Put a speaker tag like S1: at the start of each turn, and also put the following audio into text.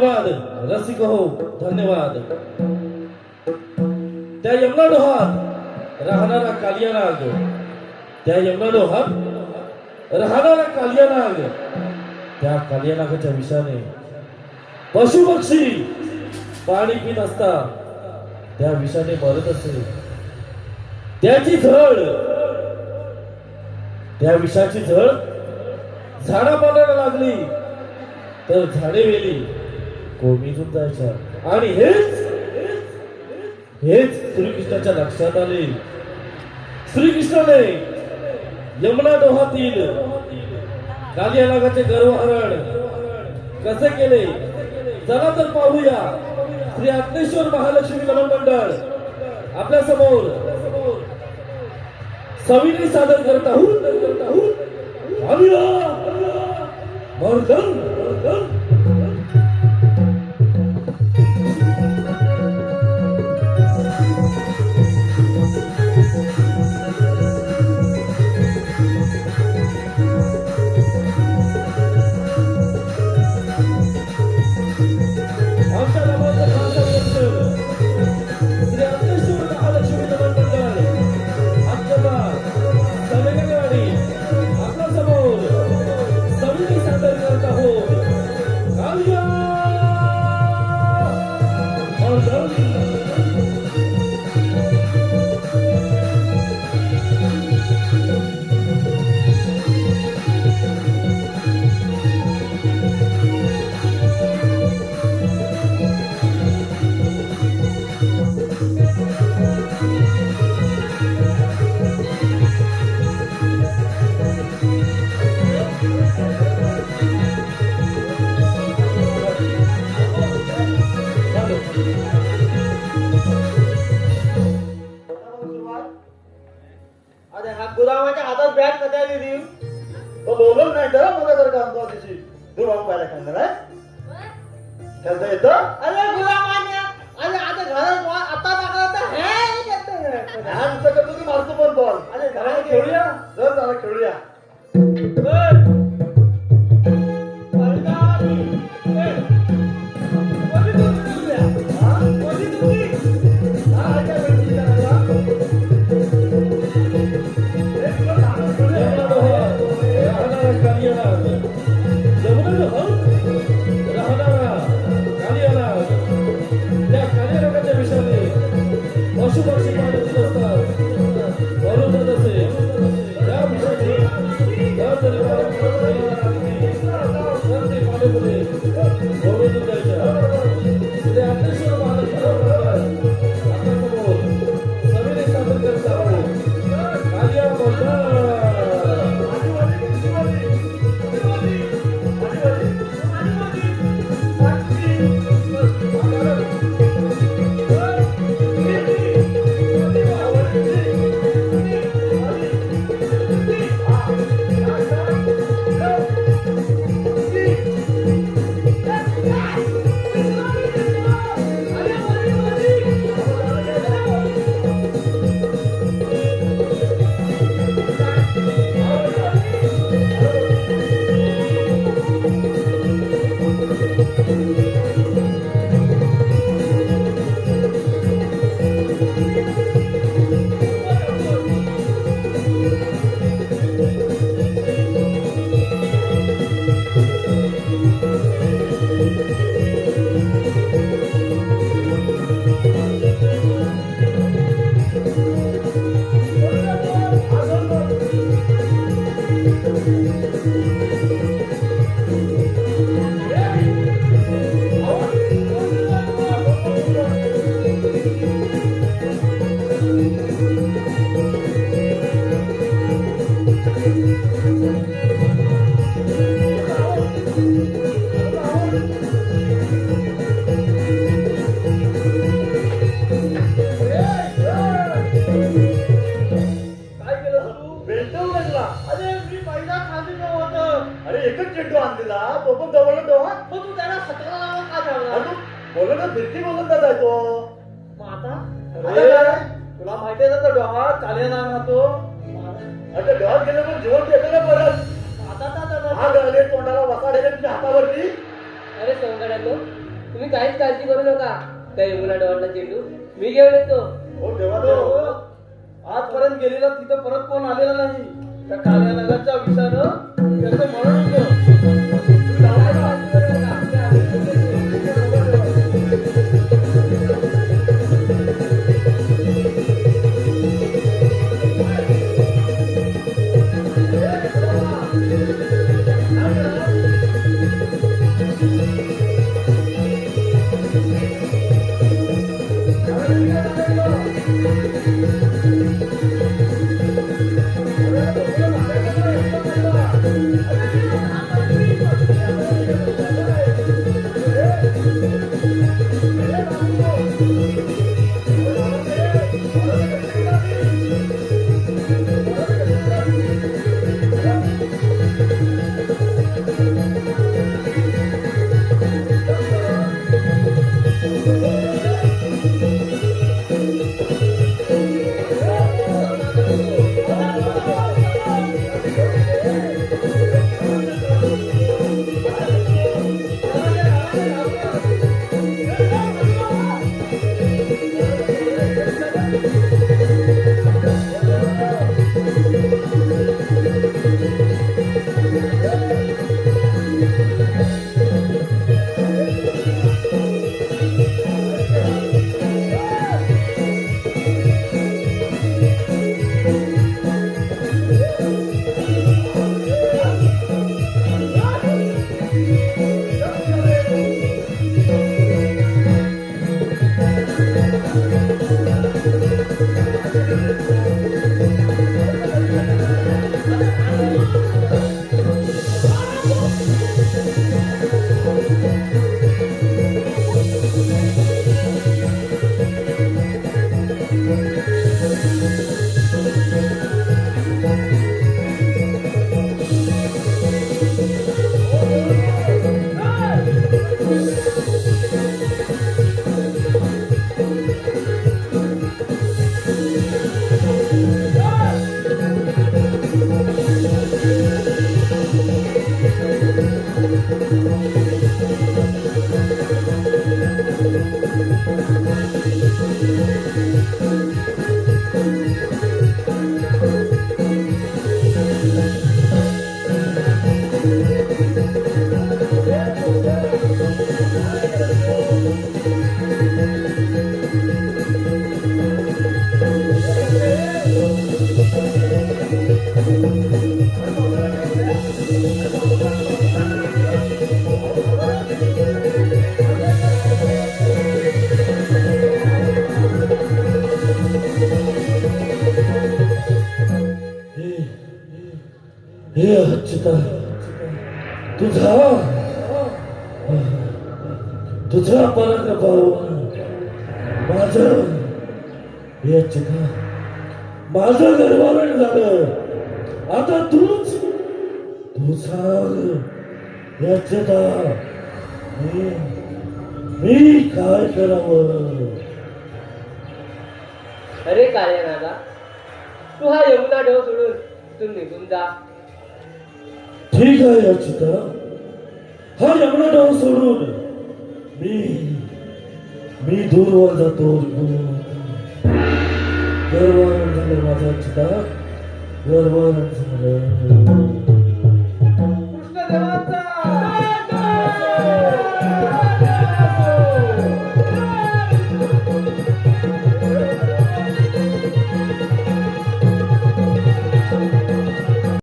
S1: धन्यवाद रसिक हो, धन्यवाद. त्या यमुना डोहात राहणारा कालिया नाग, त्या यमुना डोहात राहणारा कालिया नाग, त्या कालिया नागाच्या विषाने पशु पक्षी पाणी पित असता त्या विषाने मरत असे. त्याची झळ, त्या विषाची झळ झाडापाल्याला लागली तर झाडे वेली कोमीजून जायच्या. आणि हेच श्रीकृष्णाच्या लक्षात आले. श्रीकृष्णाने यमुना डोहातील कालिया नागाचे गर्वहरण कसे केले चला तर पाहूया. श्री अग्नेश्वर महालक्ष्मी नमन मंडळ आपल्या समोर सविनय सादर करत आहोत. मर्दन
S2: गुलामाच्या हातात बॅट कधी दिली तो बोलून नाही तर मला जर का आमचा दिशी दुरावून पाहिला खेळणार आहे खेळता येतं. अरे गुलामान्या अरे आता घरात आता टाकला तर हे करतो की मारतो पण बॉल. अरे घरात खेळूया जर जरा खेळूया.
S1: पशु पक्षी पाणी पित असतात मरून जात असे. त्या विषयाची पाण्यामध्ये गोडून जायच्या. श्री अग्नेश्वर महालक्ष्मी आपल्यासमोर सविनय सादर करत आहोत. कालिया
S2: फिरकी बोलून का जायचो मग आता तुला माहिती आहे ना डोहात कालिया नाग राहतो. आता डोहात गेले पण जीवन घेतो ना परत. आता तोंडाला वसा तुझ्या हातावरती.
S3: अरे सोंगड्या तो तुम्ही काहीच काळजी करू नका. त्या यमुना डोहातला चेंडू मी घेऊन येतो.
S2: हो ठेवा तो. आजपर्यंत गेलेला तिथं परत कोण आलेला नाही. त्या काल्या नगरच्या विषानं त्याचं मरण होतं. तुम्ही जाऊ
S3: काहीच
S2: नका.
S3: काळजी करू नका. आम्ही
S1: हे अच्युता तुझा तुझा पराक्रम पाहून माझं हे अच्युता माझं गर्वारण झालं. आता तू सांग हे अच्युता मी काय करावं.
S3: अरे काळ्या नागा, तू हा यमुना डोह सोडून तू निघून जा.
S1: ठीक आहे अच्युता, हा यमुना डोह सोडून मी दूरवर जातो. गर्वारण झालं माझा अच्युता, गर्वारण झालं.
S2: कृष्णदेवाचा